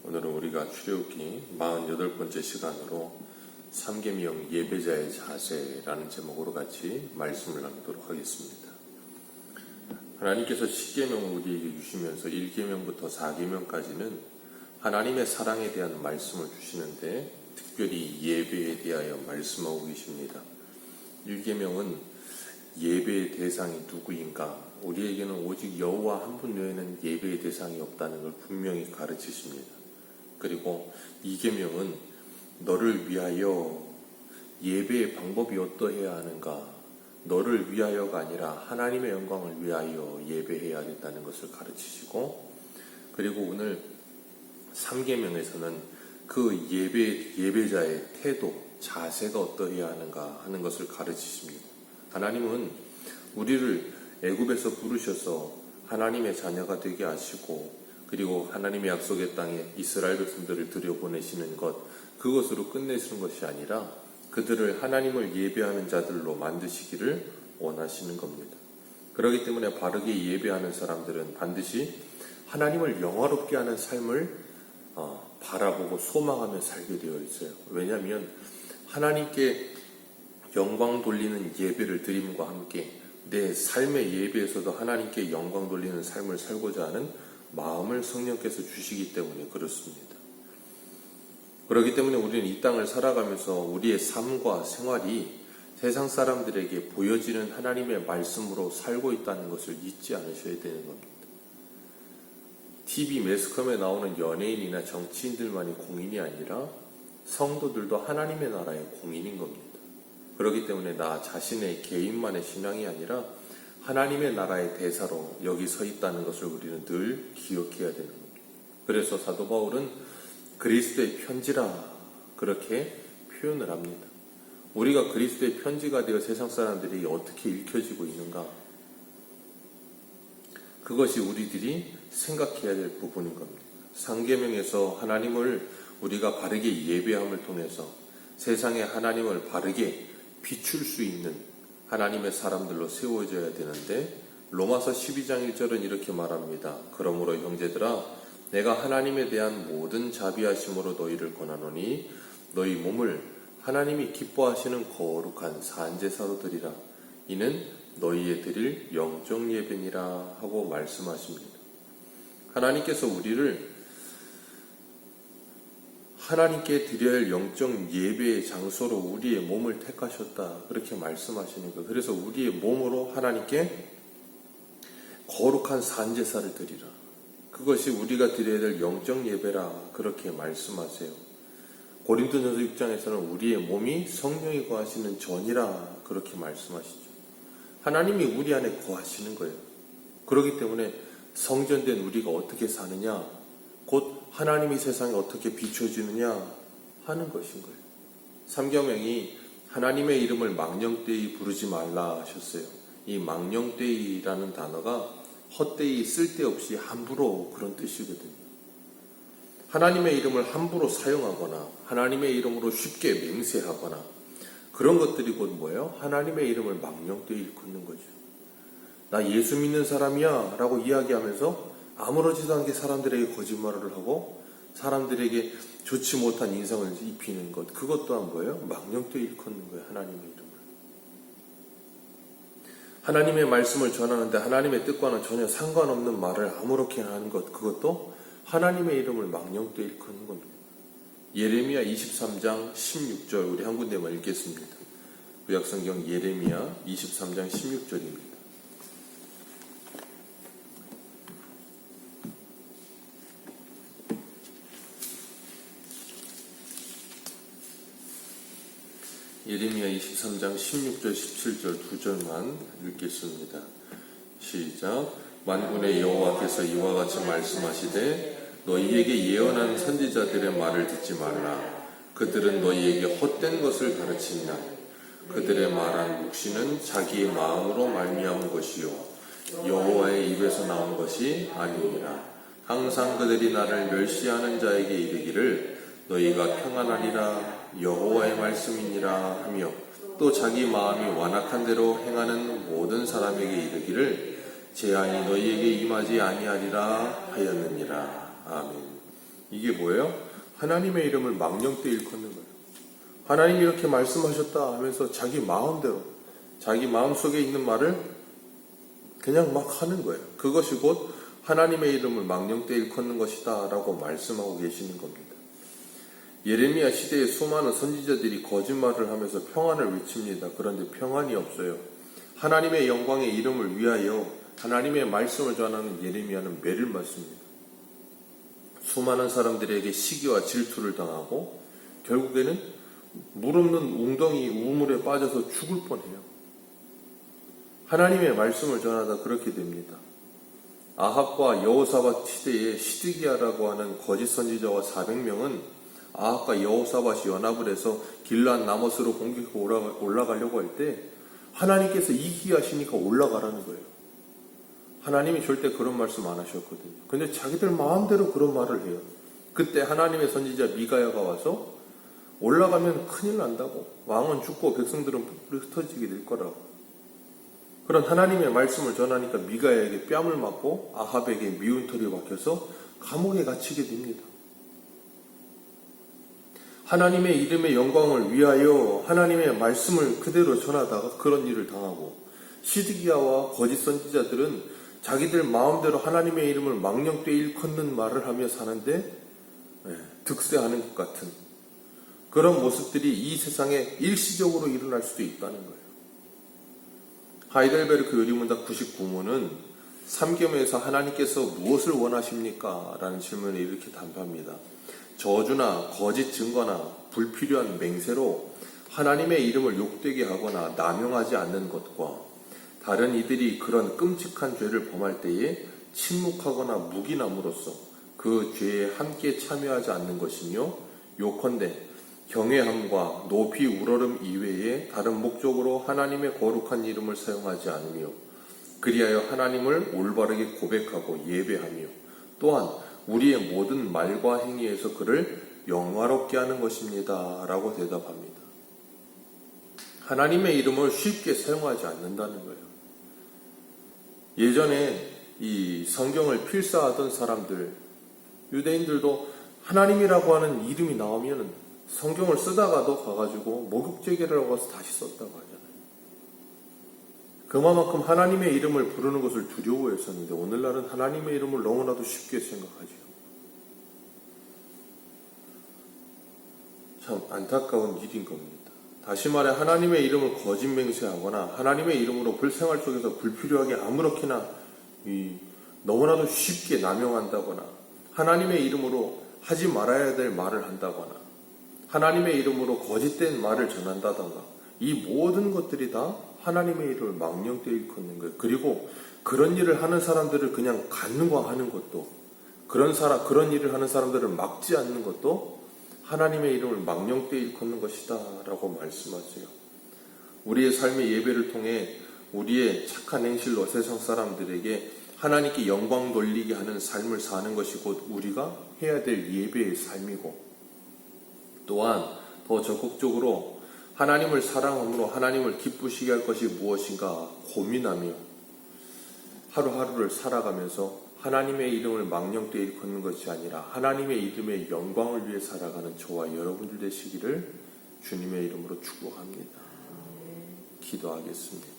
오늘은 우리가 출애굽기 48번째 시간으로 삼계명 예배자의 자세라는 제목으로 같이 말씀을 나누도록 하겠습니다. 하나님께서 10계명을 우리에게 주시면서 1계명부터 4계명까지는 하나님의 사랑에 대한 말씀을 주시는데 특별히 예배에 대하여 말씀하고 계십니다. 1계명은 예배의 대상이 누구인가, 우리에게는 오직 여호와 한 분 외에는 예배의 대상이 없다는 걸 분명히 가르치십니다. 그리고 2계명은 너를 위하여 예배의 방법이 어떠해야 하는가, 너를 위하여가 아니라 하나님의 영광을 위하여 예배해야겠다는 것을 가르치시고, 그리고 오늘 3계명에서는 그 예배자의 태도, 자세가 어떠해야 하는가 하는 것을 가르치십니다. 하나님은 우리를 애굽에서 부르셔서 하나님의 자녀가 되게 하시고, 그리고 하나님의 약속의 땅에 이스라엘 백성들을 들여보내시는 것, 그것으로 끝내시는 것이 아니라 그들을 하나님을 예배하는 자들로 만드시기를 원하시는 겁니다. 그렇기 때문에 바르게 예배하는 사람들은 반드시 하나님을 영화롭게 하는 삶을 바라보고 소망하며 살게 되어 있어요. 왜냐하면 하나님께 영광 돌리는 예배를 드림과 함께 내 삶의 예배에서도 하나님께 영광 돌리는 삶을 살고자 하는 마음을 성령께서 주시기 때문에 그렇습니다. 그렇기 때문에 우리는 이 땅을 살아가면서 우리의 삶과 생활이 세상 사람들에게 보여지는 하나님의 말씀으로 살고 있다는 것을 잊지 않으셔야 되는 겁니다. TV 매스컴에 나오는 연예인이나 정치인들만이 공인이 아니라 성도들도 하나님의 나라의 공인인 겁니다. 그렇기 때문에 나 자신의 개인만의 신앙이 아니라 하나님의 나라의 대사로 여기 서 있다는 것을 우리는 늘 기억해야 되는 겁니다. 그래서 사도 바울은 그리스도의 편지라 그렇게 표현을 합니다. 우리가 그리스도의 편지가 되어 세상 사람들이 어떻게 읽혀지고 있는가, 그것이 우리들이 생각해야 될 부분인 겁니다. 상계명에서 하나님을 우리가 바르게 예배함을 통해서 세상에 하나님을 바르게 비출 수 있는 하나님의 사람들로 세워져야 되는데, 로마서 12장 1절은 이렇게 말합니다. 그러므로 형제들아, 내가 하나님에 대한 모든 자비하심으로 너희를 권하노니 너희 몸을 하나님이 기뻐하시는 거룩한 산제사로 드리라. 이는 너희의 드릴 영적 예배니라 하고 말씀하십니다. 하나님께서 우리를 하나님께 드려야 할 영적 예배의 장소로 우리의 몸을 택하셨다, 그렇게 말씀하시는 거예요. 그래서 우리의 몸으로 하나님께 거룩한 산제사를 드리라, 그것이 우리가 드려야 될 영적 예배라, 그렇게 말씀하세요. 고린도전서 6장에서는 우리의 몸이 성령이 거하시는 전이라, 그렇게 말씀하시죠. 하나님이 우리 안에 거하시는 거예요. 그렇기 때문에 성전된 우리가 어떻게 사느냐, 곧 하나님이 세상에 어떻게 비춰지느냐 하는 것인 거예요. 3계명이 하나님의 이름을 망령되이 부르지 말라 하셨어요. 이 망령되이라는 단어가 헛되이, 쓸데없이, 함부로, 그런 뜻이거든요. 하나님의 이름을 함부로 사용하거나 하나님의 이름으로 쉽게 맹세하거나 그런 것들이 곧 뭐예요? 하나님의 이름을 망령되이 일컫는 거죠. 나 예수 믿는 사람이야 라고 이야기하면서 아무렇지도 않게 사람들에게 거짓말을 하고 사람들에게 좋지 못한 인상을 입히는 것, 그것 또한 뭐예요? 망령되이 일컫는 거예요. 하나님의 이름을. 하나님의 말씀을 전하는데 하나님의 뜻과는 전혀 상관없는 말을 아무렇게나 하는 것, 그것도 하나님의 이름을 망령되이 일컫는 겁니다. 예레미야 23장 16절, 우리 한 군데만 읽겠습니다. 구약성경 예레미야 23장 16절입니다. 예레미야 23장 16절 17절 두 절만 읽겠습니다. 시작. 만군의 여호와께서 이와 같이 말씀하시되 너희에게 예언한 선지자들의 말을 듣지 말라. 그들은 너희에게 헛된 것을 가르치니라. 그들의 말한 묵시는 자기의 마음으로 말미암은 것이요 여호와의 입에서 나온 것이 아니니라. 항상 그들이 나를 멸시하는 자에게 이르기를 너희가 평안하리라, 여호와의 말씀이니라 하며, 또 자기 마음이 완악한 대로 행하는 모든 사람에게 이르기를 재앙이 너희에게 임하지 아니하리라 하였느니라. 아멘. 이게 뭐예요? 하나님의 이름을 망령되이 일컫는 거예요. 하나님이 이렇게 말씀하셨다 하면서 자기 마음대로, 자기 마음속에 있는 말을 그냥 막 하는 거예요. 그것이 곧 하나님의 이름을 망령되이 일컫는 것이다 라고 말씀하고 계시는 겁니다. 예레미야 시대에 수많은 선지자들이 거짓말을 하면서 평안을 외칩니다. 그런데 평안이 없어요. 하나님의 영광의 이름을 위하여 하나님의 말씀을 전하는 예레미야는 매를 맞습니다. 수많은 사람들에게 시기와 질투를 당하고 결국에는 물 없는 웅덩이 우물에 빠져서 죽을 뻔해요. 하나님의 말씀을 전하다 그렇게 됩니다. 아합과 여호사밧 시대에 시드기야라고 하는 거짓 선지자와 400명은 아합과 여호사밧이 연합을 해서 길르앗 라못으로 공격하고 올라가려고 할 때 하나님께서 이기게 하시니까 올라가라는 거예요. 하나님이 절대 그런 말씀 안 하셨거든요. 근데 자기들 마음대로 그런 말을 해요. 그때 하나님의 선지자 미가야가 와서 올라가면 큰일 난다고, 왕은 죽고 백성들은 뿔뿔이 흩어지게 될 거라고. 그런 하나님의 말씀을 전하니까 미가야에게 뺨을 맞고 아합에게 미운 털이 박혀서 감옥에 갇히게 됩니다. 하나님의 이름의 영광을 위하여 하나님의 말씀을 그대로 전하다가 그런 일을 당하고, 시드기야와 거짓 선지자들은 자기들 마음대로 하나님의 이름을 망령되이 일컫는 말을 하며 사는데 득세하는 것 같은 그런 모습들이 이 세상에 일시적으로 일어날 수도 있다는 거예요. 하이델베르크 요리문답 99문은 삼겸에서 하나님께서 무엇을 원하십니까? 라는 질문에 이렇게 답합니다. 저주나 거짓 증거나 불필요한 맹세로 하나님의 이름을 욕되게 하거나 남용하지 않는 것과 다른 이들이 그런 끔찍한 죄를 범할 때에 침묵하거나 묵인함으로써 그 죄에 함께 참여하지 않는 것이며, 요컨대 경외함과 높이 우러름 이외에 다른 목적으로 하나님의 거룩한 이름을 사용하지 않으며, 그리하여 하나님을 올바르게 고백하고 예배하며, 또한 우리의 모든 말과 행위에서 그를 영화롭게 하는 것입니다 라고 대답합니다. 하나님의 이름을 쉽게 사용하지 않는다는 거예요. 예전에 이 성경을 필사하던 사람들, 유대인들도 하나님이라고 하는 이름이 나오면 성경을 쓰다가도 가가지고 목욕제계라고 해서 다시 썼다고 하잖아요. 그만큼 하나님의 이름을 부르는 것을 두려워했었는데 오늘날은 하나님의 이름을 너무나도 쉽게 생각하죠. 참 안타까운 일인 겁니다. 다시 말해 하나님의 이름을 거짓 맹세하거나 하나님의 이름으로 불생활 속에서 불필요하게 아무렇게나 너무나도 쉽게 남용한다거나, 하나님의 이름으로 하지 말아야 될 말을 한다거나, 하나님의 이름으로 거짓된 말을 전한다던가, 이 모든 것들이 다 하나님의 이름을 망령되이 일컫는 거예요. 그리고 그런 일을 하는 사람들을 그냥 간과하는 것도, 그런 일을 하는 사람들을 막지 않는 것도 하나님의 이름을 망령되이 일컫는 것이다 라고 말씀하세요. 우리의 삶의 예배를 통해 우리의 착한 행실로 세상 사람들에게 하나님께 영광 돌리게 하는 삶을 사는 것이 곧 우리가 해야 될 예배의 삶이고, 또한 더 적극적으로 하나님을 사랑함으로 하나님을 기쁘시게 할 것이 무엇인가 고민하며 하루하루를 살아가면서 하나님의 이름을 망령되이 일컫는 것이 아니라 하나님의 이름의 영광을 위해 살아가는 저와 여러분들 되시기를 주님의 이름으로 축복합니다. 기도하겠습니다.